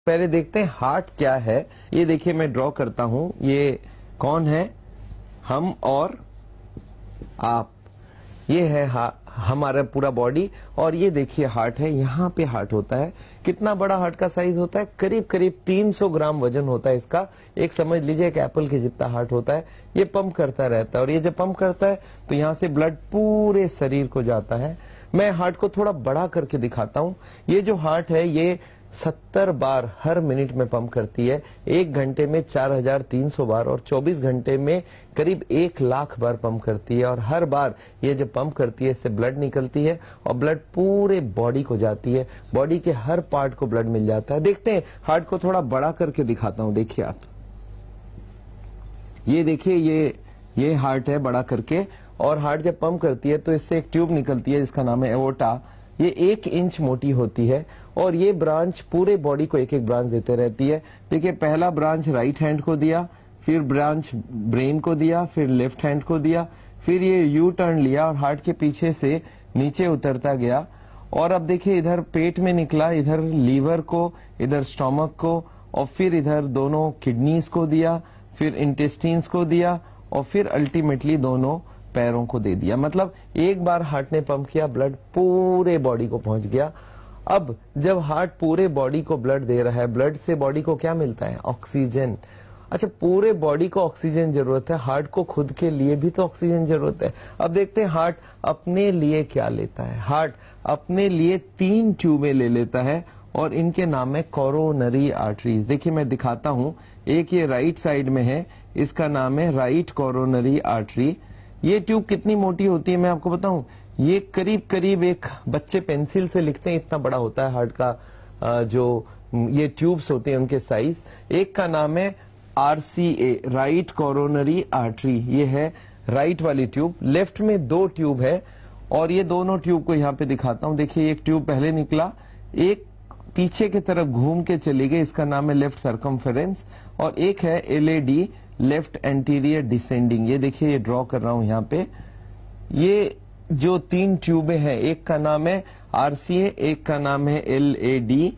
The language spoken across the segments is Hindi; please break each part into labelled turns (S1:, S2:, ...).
S1: पहले देखते हैं हार्ट क्या है। ये देखिए मैं ड्रॉ करता हूं, ये कौन है, हम और आप। ये है हमारा पूरा बॉडी और ये देखिए हार्ट है, यहाँ पे हार्ट होता है। कितना बड़ा हार्ट का साइज होता है, करीब करीब 300 ग्राम वजन होता है इसका। एक समझ लीजिए एक एप्पल के जितना हार्ट होता है। ये पंप करता रहता है और ये जब पंप करता है तो यहाँ से ब्लड पूरे शरीर को जाता है। मैं हार्ट को थोड़ा बड़ा करके दिखाता हूँ। ये जो हार्ट है ये 70 बार हर मिनट में पंप करती है। 1 घंटे में 4300 बार और 24 घंटे में करीब 1 लाख बार पंप करती है। और हर बार ये जब पंप करती है इससे ब्लड निकलती है और ब्लड पूरे बॉडी को जाती है। बॉडी के हर पार्ट को ब्लड मिल जाता है। देखते हैं हार्ट को थोड़ा बड़ा करके दिखाता हूं। देखिए आप, ये देखिए ये हार्ट है बड़ा करके। और हार्ट जब पंप करती है तो इससे एक ट्यूब निकलती है जिसका नाम है एओर्टा। ये 1 इंच मोटी होती है और ये ब्रांच पूरे बॉडी को एक एक ब्रांच देते रहती है। देखिए पहला ब्रांच राइट हैंड को दिया, फिर ब्रांच ब्रेन को दिया, फिर लेफ्ट हैंड को दिया, फिर ये यू टर्न लिया और हार्ट के पीछे से नीचे उतरता गया। और अब देखिए इधर पेट में निकला, इधर लीवर को, इधर स्टोमक को और फिर इधर दोनों किडनीज को दिया, फिर इंटेस्टाइन्स को दिया और फिर अल्टीमेटली दोनों पैरों को दे दिया। मतलब एक बार हार्ट ने पंप किया, ब्लड पूरे बॉडी को पहुंच गया। अब जब हार्ट पूरे बॉडी को ब्लड दे रहा है, ब्लड से बॉडी को क्या मिलता है, ऑक्सीजन। अच्छा, पूरे बॉडी को ऑक्सीजन जरूरत है, हार्ट को खुद के लिए भी तो ऑक्सीजन जरूरत है। अब देखते हैं हार्ट अपने लिए क्या लेता है। हार्ट अपने लिए 3 ट्यूबें ले लेता है और इनके नाम है कोरोनरी आर्टरीज। देखिए मैं दिखाता हूं, एक ये राइट साइड में है, इसका नाम है राइट कोरोनरी आर्टरी। ये ट्यूब कितनी मोटी होती है मैं आपको बताऊं, ये करीब करीब एक बच्चे पेंसिल से लिखते हैं इतना बड़ा होता है हार्ट का जो ये ट्यूब्स होते हैं उनके साइज। एक का नाम है RCA, राइट कोरोनरी आर्टरी। ये है राइट वाली ट्यूब। लेफ्ट में 2 ट्यूब है और ये दोनों ट्यूब को यहाँ पे दिखाता हूं। देखिए एक ट्यूब पहले निकला, एक पीछे की तरफ घूम के चली गई, इसका नाम है लेफ्ट सर्कमफेरेंस। और एक है LAD, लेफ्ट एंटीरियर डिसेंडिंग। ये देखिए ये ड्रॉ कर रहा हूं यहाँ पे। ये जो 3 ट्यूबें हैं, एक का नाम है RCA, एक का नाम है LAD।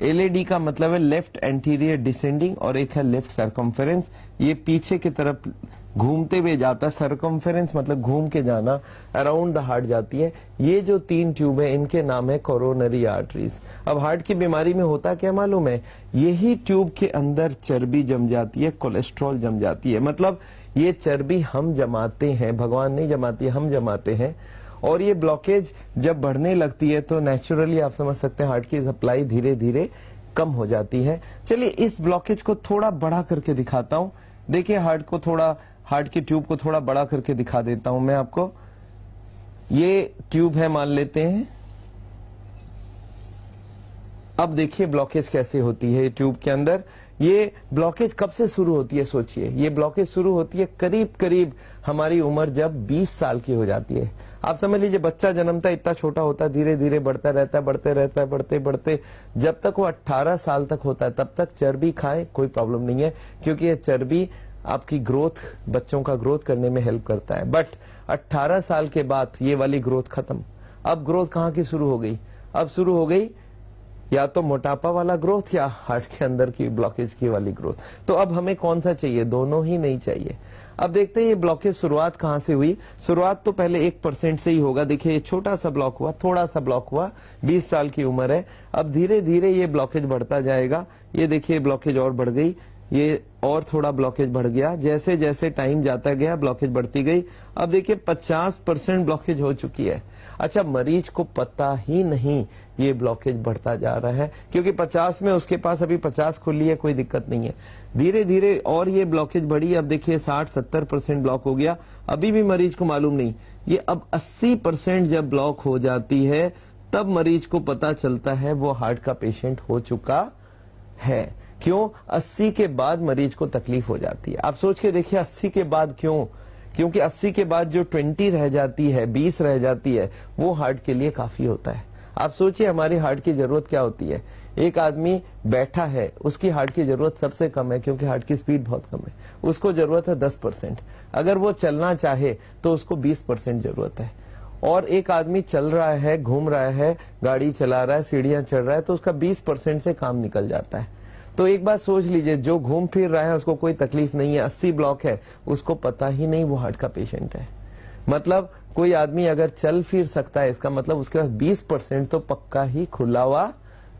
S1: LAD का मतलब है लेफ्ट एंटीरियर डिसेंडिंग और एक है लेफ्ट सर्कमफेरेंस। ये पीछे की तरफ घूमते हुए जाता है। सर्कमफेरेंस मतलब घूम के जाना, अराउंड द हार्ट जाती है। ये जो 3 ट्यूब है इनके नाम है कोरोनरी आर्टरीज। अब हार्ट की बीमारी में होता क्या मालूम है, यही ट्यूब के अंदर चर्बी जम जाती है, कोलेस्ट्रॉल जम जाती है। मतलब ये चर्बी हम जमाते हैं, भगवान नहीं जमाती है, हम जमाते हैं। और ये ब्लॉकेज जब बढ़ने लगती है तो नेचुरली आप समझ सकते हैं हार्ट की सप्लाई धीरे धीरे कम हो जाती है। चलिए इस ब्लॉकेज को थोड़ा बड़ा करके दिखाता हूं। देखिए हार्ट की ट्यूब को थोड़ा बड़ा करके दिखा देता हूं मैं आपको। ये ट्यूब है मान लेते हैं। अब देखिए ब्लॉकेज कैसे होती है ट्यूब के अंदर। ये ब्लॉकेज कब से शुरू होती है सोचिए। ये ब्लॉकेज शुरू होती है करीब करीब हमारी उम्र जब 20 साल की हो जाती है। आप समझ लीजिए बच्चा जन्मता है इतना छोटा होता है, धीरे धीरे बढ़ता रहता है, बढ़ते बढ़ते जब तक वो 18 साल तक होता है तब तक चर्बी खाए कोई प्रॉब्लम नहीं है, क्योंकि ये चर्बी आपकी ग्रोथ, बच्चों का ग्रोथ करने में हेल्प करता है। बट 18 साल के बाद ये वाली ग्रोथ खत्म। अब ग्रोथ कहाँ की शुरू हो गई, अब शुरू हो गई या तो मोटापा वाला ग्रोथ या हार्ट के अंदर की ब्लॉकेज की वाली ग्रोथ। तो अब हमें कौन सा चाहिए, दोनों ही नहीं चाहिए। अब देखते हैं ये ब्लॉकेज शुरुआत कहां से हुई। शुरुआत तो पहले 1% से ही होगा। देखिए ये छोटा सा ब्लॉक हुआ, थोड़ा सा ब्लॉक हुआ, 20 साल की उम्र है। अब धीरे धीरे ये ब्लॉकेज बढ़ता जाएगा। ये देखिए ब्लॉकेज और बढ़ गई, ये और थोड़ा ब्लॉकेज बढ़ गया। जैसे जैसे टाइम जाता गया ब्लॉकेज बढ़ती गई। अब देखिए 50% ब्लॉकेज हो चुकी है। अच्छा, मरीज को पता ही नहीं ये ब्लॉकेज बढ़ता जा रहा है, क्योंकि 50 में उसके पास अभी 50 खुली है, कोई दिक्कत नहीं है। धीरे धीरे और ये ब्लॉकेज बढ़ी। अब देखिए 60-70% ब्लॉक हो गया, अभी भी मरीज को मालूम नहीं। ये अब 80% जब ब्लॉक हो जाती है तब मरीज को पता चलता है वो हार्ट का पेशेंट हो चुका है। क्यों? 80 के बाद मरीज को तकलीफ हो जाती है। आप सोच के देखिए 80 के बाद क्यों, क्योंकि 80 के बाद जो 20 रह जाती है, 20 रह जाती है, वो हार्ट के लिए काफी होता है। आप सोचिए हमारी हार्ट की जरूरत क्या होती है। एक आदमी बैठा है, उसकी हार्ट की जरूरत सबसे कम है, क्योंकि हार्ट की स्पीड बहुत कम है। उसको जरूरत है 10%। अगर वो चलना चाहे तो उसको 20% जरूरत है। और एक आदमी चल रहा है, घूम रहा है, गाड़ी चला रहा है, सीढ़ियां चढ़ रहा है, तो उसका 20% से काम निकल जाता है। तो एक बात सोच लीजिए, जो घूम फिर रहा है उसको कोई तकलीफ नहीं है, 80 ब्लॉक है, उसको पता ही नहीं वो हार्ट का पेशेंट है। मतलब कोई आदमी अगर चल फिर सकता है, इसका मतलब उसके पास 20% तो पक्का ही खुला हुआ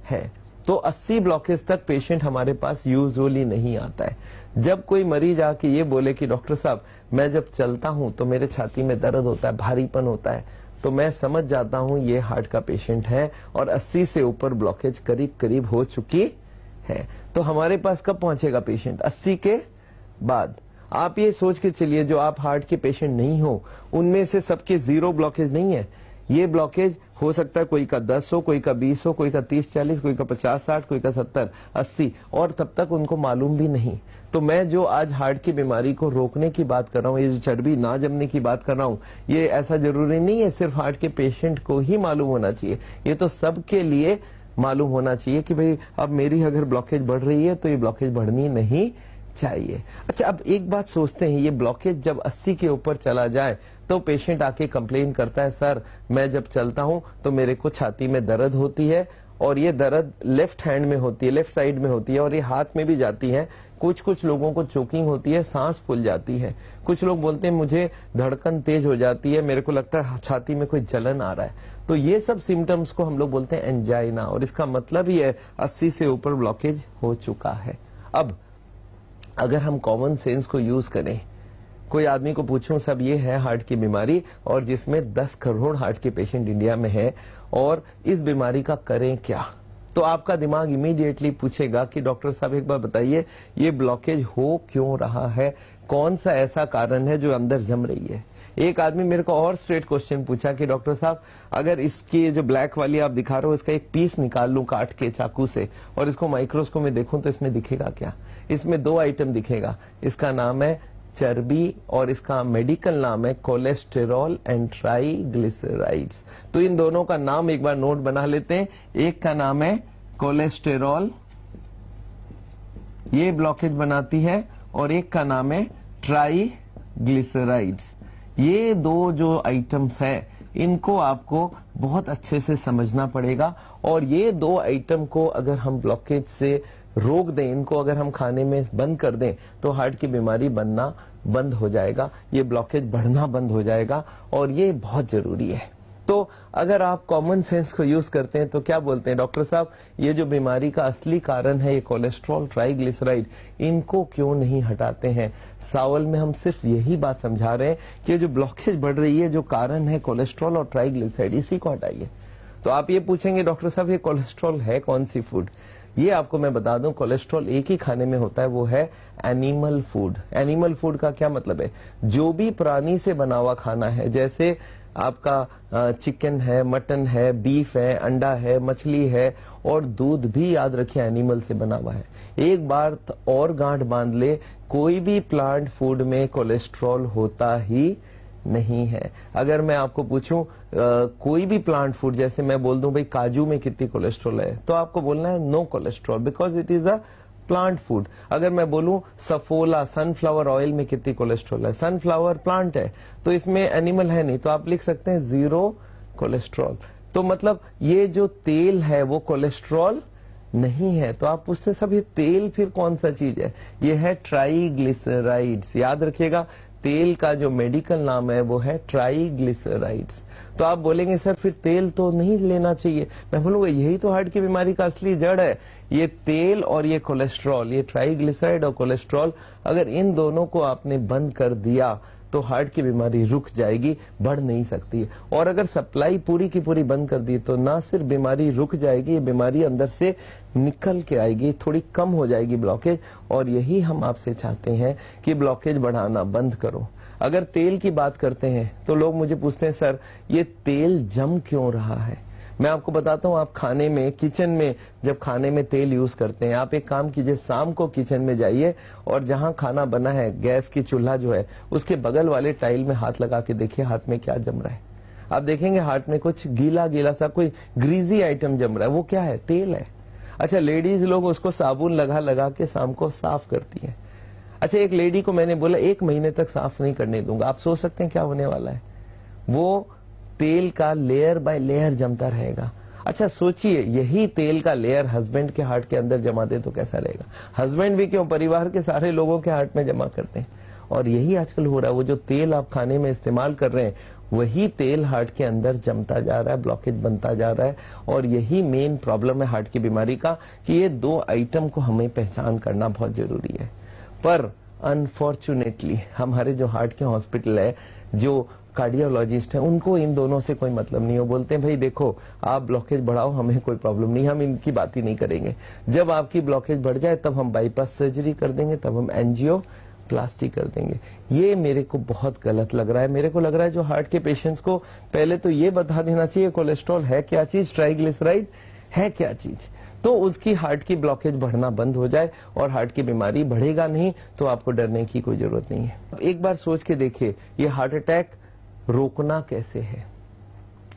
S1: है। तो 80 ब्लॉकेज तक पेशेंट हमारे पास यूजुअली नहीं आता है। जब कोई मरीज आके ये बोले कि डॉक्टर साहब मैं जब चलता हूं तो मेरे छाती में दर्द होता है, भारीपन होता है, तो मैं समझ जाता हूं ये हार्ट का पेशेंट है और 80 से ऊपर ब्लॉकेज करीब करीब हो चुकी है। तो हमारे पास कब पहुंचेगा पेशेंट? 80 के बाद। आप ये सोच के चलिए जो आप हार्ट के पेशेंट नहीं हो उनमें से सबके 0 ब्लॉकेज नहीं है। ये ब्लॉकेज हो सकता है कोई का 10 हो, कोई का 20 हो, कोई का 30-40, कोई का 50-60, कोई का 70-80, और तब तक उनको मालूम भी नहीं। तो मैं जो आज हार्ट की बीमारी को रोकने की बात कर रहा हूँ, ये जो चर्बी ना जमने की बात कर रहा हूँ, ये ऐसा जरूरी नहीं है सिर्फ हार्ट के पेशेंट को ही मालूम होना चाहिए, ये तो सबके लिए मालूम होना चाहिए कि भाई अब मेरी अगर ब्लॉकेज बढ़ रही है तो ये ब्लॉकेज बढ़नी नहीं चाहिए। अच्छा, अब एक बात सोचते हैं, ये ब्लॉकेज जब 80 के ऊपर चला जाए तो पेशेंट आके कंप्लेन करता है, सर मैं जब चलता हूं तो मेरे को छाती में दर्द होती है, और ये दर्द लेफ्ट हैंड में होती है, लेफ्ट साइड में होती है, और ये हाथ में भी जाती है। कुछ लोगों को चोकिंग होती है, सांस फूल जाती है। कुछ लोग बोलते हैं मुझे धड़कन तेज हो जाती है, मेरे को लगता है छाती में कोई जलन आ रहा है। तो ये सब सिम्टम्स को हम लोग बोलते हैं एंजाइना, और इसका मतलब ही है 80 से ऊपर ब्लॉकेज हो चुका है। अब अगर हम कॉमन सेंस को यूज करें, कोई आदमी को पूछूं सब ये है हार्ट की बीमारी और जिसमें 10 करोड़ हार्ट के पेशेंट इंडिया में है, और इस बीमारी का करें क्या, तो आपका दिमाग इमीडिएटली पूछेगा कि डॉक्टर साहब एक बार बताइए ये ब्लॉकेज हो क्यों रहा है, कौन सा ऐसा कारण है जो अंदर जम रही है। एक आदमी मेरे को और स्ट्रेट क्वेश्चन पूछा कि डॉक्टर साहब अगर इसकी जो ब्लैक वाली आप दिखा रहे हो इसका एक पीस निकाल लूं काट के चाकू से और इसको माइक्रोस्कोप में देखूं तो इसमें दिखेगा क्या? इसमें 2 आइटम दिखेगा, इसका नाम है चर्बी और इसका मेडिकल नाम है कोलेस्टेरॉल एंड ट्राइग्लिसराइड्स। तो इन दोनों का नाम एक बार नोट बना लेते हैं। एक का नाम है कोलेस्टेरॉल, ये ब्लॉकेज बनाती है, और एक का नाम है ट्राइग्लिसराइड्स। ये 2 जो आइटम्स है इनको आपको बहुत अच्छे से समझना पड़ेगा, और ये 2 आइटम को अगर हम ब्लॉकेज से रोक दें, इनको अगर हम खाने में बंद कर दें तो हार्ट की बीमारी बनना बंद हो जाएगा, ये ब्लॉकेज बढ़ना बंद हो जाएगा, और ये बहुत जरूरी है। तो अगर आप कॉमन सेंस को यूज करते हैं तो क्या बोलते हैं डॉक्टर साहब ये जो बीमारी का असली कारण है ये कोलेस्ट्रॉल ट्राइग्लिसराइड, इनको क्यों नहीं हटाते हैं? सावल में हम सिर्फ यही बात समझा रहे हैं कि जो ब्लॉकेज बढ़ रही है जो कारण है कोलेस्ट्रॉल और ट्राइग्लिसराइड, इसी को हटाइए। तो आप ये पूछेंगे डॉक्टर साहब ये कोलेस्ट्रॉल है कौन सी फूड? ये आपको मैं बता दूं कोलेस्ट्रॉल एक ही खाने में होता है, वो है एनिमल फूड। एनिमल फूड का क्या मतलब है? जो भी प्राणी से बना हुआ खाना है, जैसे आपका चिकन है, मटन है, बीफ है, अंडा है, मछली है, और दूध भी याद रखिए एनिमल से बना हुआ है। एक बार और गांठ बांध ले, कोई भी प्लांट फूड में कोलेस्ट्रॉल होता ही नहीं है। अगर मैं आपको पूछूं कोई भी प्लांट फूड, जैसे मैं बोल दूं भाई काजू में कितनी कोलेस्ट्रॉल है, तो आपको बोलना है no cholesterol because it is a plant food. अगर मैं बोलूं सफोला सनफ्लावर ऑयल में कितनी कोलेस्ट्रॉल है, सनफ्लावर प्लांट है तो इसमें एनिमल है नहीं, तो आप लिख सकते हैं 0 कोलेस्ट्रॉल। तो मतलब ये जो तेल है वो कोलेस्ट्रॉल नहीं है। तो आप पूछते सब ये तेल फिर कौन सा चीज है? ये है ट्राइग्लिसराइड्स। याद रखिएगा तेल का जो मेडिकल नाम है वो है ट्राइग्लिसराइड्स। तो आप बोलेंगे सर फिर तेल तो नहीं लेना चाहिए, मैं बोलूंगा यही तो हार्ट की बीमारी का असली जड़ है। ये तेल और ये कोलेस्ट्रॉल, ये ट्राइग्लिसराइड और कोलेस्ट्रॉल, अगर इन दोनों को आपने बंद कर दिया तो हार्ट की बीमारी रुक जाएगी, बढ़ नहीं सकती। और अगर सप्लाई पूरी की पूरी बंद कर दी तो ना सिर्फ बीमारी रुक जाएगी, बीमारी अंदर से निकल के आएगी, थोड़ी कम हो जाएगी ब्लॉकेज। और यही हम आपसे चाहते हैं कि ब्लॉकेज बढ़ाना बंद करो। अगर तेल की बात करते हैं तो लोग मुझे पूछते हैं सर ये तेल जम क्यों रहा है? मैं आपको बताता हूं, आप खाने में किचन में जब खाने में तेल यूज करते हैं, आप एक काम कीजिए, शाम को किचन में जाइए और जहां खाना बना है गैस की चूल्हा जो है उसके बगल वाले टाइल में हाथ लगा के देखिए हाथ में क्या जम रहा है। आप देखेंगे हाथ में कुछ गीला गीला सा कोई ग्रीजी आइटम जम रहा है, वो क्या है? तेल है। अच्छा, लेडीज लोग उसको साबुन लगा लगा के शाम को साफ करती है। अच्छा, एक लेडी को मैंने बोला 1 महीने तक साफ नहीं करने दूंगा। आप सोच सकते हैं क्या होने वाला है? वो तेल का लेयर बाय लेयर जमता रहेगा। अच्छा सोचिए, यही तेल का लेयर हस्बैंड के हार्ट के अंदर जमा दे तो कैसा रहेगा। हस्बैंड भी क्यों, परिवार के सारे लोगों के हार्ट में जमा करते हैं। और यही आजकल हो रहा है, वो जो तेल आप खाने में इस्तेमाल कर रहे हैं वही तेल हार्ट के अंदर जमता जा रहा है, ब्लॉकेज बनता जा रहा है। और यही मेन प्रॉब्लम है हार्ट की बीमारी का, कि ये दो आइटम को हमें पहचान करना बहुत जरूरी है। पर अनफॉर्चुनेटली हमारे जो हार्ट के हॉस्पिटल है, जो कार्डियोलॉजिस्ट हैं, उनको इन दोनों से कोई मतलब नहीं हो। बोलते हैं भाई देखो आप ब्लॉकेज बढ़ाओ, हमें कोई प्रॉब्लम नहीं, हम इनकी बात ही नहीं करेंगे। जब आपकी ब्लॉकेज बढ़ जाए तब हम बाईपास सर्जरी कर देंगे, तब हम एंजियो प्लास्टिक कर देंगे। ये मेरे को बहुत गलत लग रहा है। मेरे को लग रहा है जो हार्ट के पेशेंट्स को पहले तो ये बता देना चाहिए कोलेस्ट्रॉल है क्या चीज, ट्राइग्लिसराइड है क्या चीज, तो उसकी हार्ट की ब्लॉकेज बढ़ना बंद हो जाए और हार्ट की बीमारी बढ़ेगा नहीं, तो आपको डरने की कोई जरूरत नहीं है। एक बार सोच के देखिए, ये हार्ट अटैक रोकना कैसे है।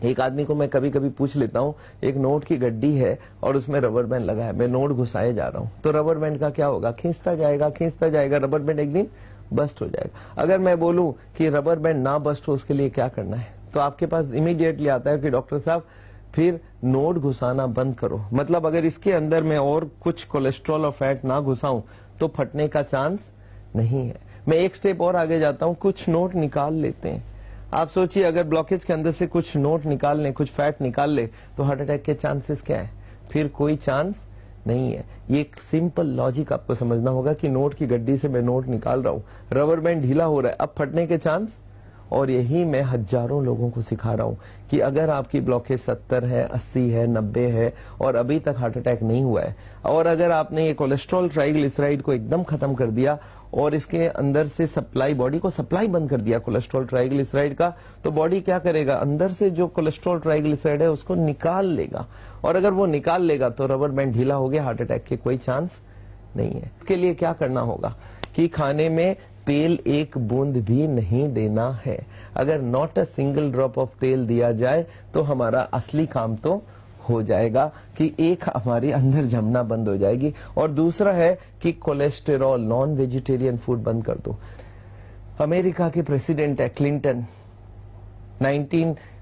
S1: एक आदमी को मैं कभी कभी पूछ लेता हूँ, एक नोट की गड्डी है और उसमें रबर बैंड लगा है, मैं नोट घुसाए जा रहा हूँ, तो रबर बैंड का क्या होगा, खींचता जाएगा, रबर बैंड एक दिन बस्ट हो जाएगा। अगर मैं बोलूं कि रबर बैंड ना बस्ट हो, उसके लिए क्या करना है, तो आपके पास इमीडिएटली आता है कि डॉक्टर साहब फिर नोट घुसाना बंद करो। मतलब अगर इसके अंदर मैं और कुछ कोलेस्ट्रॉल और फैट ना घुसाऊं तो फटने का चांस नहीं है। मैं एक स्टेप और आगे जाता हूं, कुछ नोट निकाल लेते हैं। आप सोचिए अगर ब्लॉकेज के अंदर से कुछ नोट निकाल लें, कुछ फैट निकाल ले, तो हार्ट अटैक के चांसेस क्या है, फिर कोई चांस नहीं है। ये एक सिंपल लॉजिक आपको समझना होगा कि नोट की गड्डी से मैं नोट निकाल रहा हूं, रबर बैंड ढीला हो रहा है, अब फटने के चांस। और यही मैं हजारों लोगों को सिखा रहा हूं कि अगर आपकी ब्लॉकेज 70 है, 80 है, 90 है और अभी तक हार्ट अटैक नहीं हुआ है, और अगर आपने ये कोलेस्ट्रॉल ट्राइग्लिसराइड को एकदम खत्म कर दिया और इसके अंदर से सप्लाई, बॉडी को सप्लाई बंद कर दिया कोलेस्ट्रॉल ट्राइग्लिसराइड का, तो बॉडी क्या करेगा, अंदर से जो कोलेस्ट्रॉल ट्राइग्लिसराइड है उसको निकाल लेगा। और अगर वो निकाल लेगा तो रबर बैंड ढीला हो गया, हार्ट अटैक के कोई चांस नहीं है। इसके लिए क्या करना होगा कि खाने में तेल एक बूंद भी नहीं देना है। अगर not a single drop of तेल दिया जाए तो हमारा असली काम तो हो जाएगा कि एक हमारे अंदर जमना बंद हो जाएगी। और दूसरा है कि कोलेस्टेरॉल, नॉन वेजिटेरियन फूड बंद कर दो। अमेरिका के प्रेसिडेंट है क्लिंटन,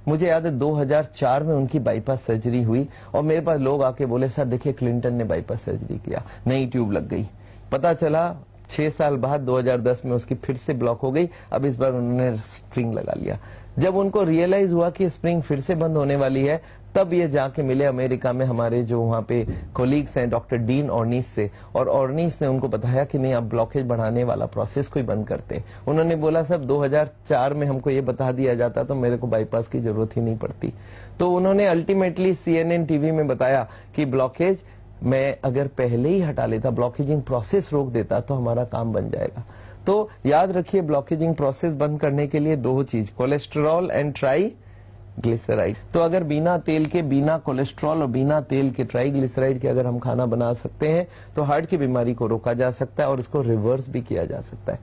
S1: मुझे याद है 2004 में उनकी बाईपास सर्जरी हुई और मेरे पास लोग आके बोले सर देखिए क्लिंटन ने बाईपास सर्जरी किया, नई ट्यूब लग गई। पता चला 6 साल बाद 2010 में उसकी फिर से ब्लॉक हो गई, अब इस बार उन्होंने स्प्रिंग लगा लिया। जब उनको रियलाइज हुआ कि स्प्रिंग फिर से बंद होने वाली है, तब ये जाके मिले अमेरिका में हमारे जो वहां पे कोलीग्स हैं डॉक्टर डीन ऑर्निस से, और ऑर्निस ने उनको बताया कि नहीं आप ब्लॉकेज बढ़ाने वाला प्रोसेस को ही बंद करते। उन्होंने बोला सब 2004 में हमको ये बता दिया जाता तो मेरे को बाईपास की जरूरत ही नहीं पड़ती। तो उन्होंने अल्टीमेटली CNN टीवी में बताया कि ब्लॉकेज मैं अगर पहले ही हटा लेता, ब्लॉकेजिंग प्रोसेस रोक देता, तो हमारा काम बन जाएगा। तो याद रखिए ब्लॉकेजिंग प्रोसेस बंद करने के लिए दो चीज, कोलेस्ट्रॉल एंड ट्राइग्लिसराइड। तो अगर बिना तेल के, बिना कोलेस्ट्रॉल और बिना तेल के ट्राइग्लिसराइड के अगर हम खाना बना सकते हैं तो हार्ट की बीमारी को रोका जा सकता है और उसको रिवर्स भी किया जा सकता है।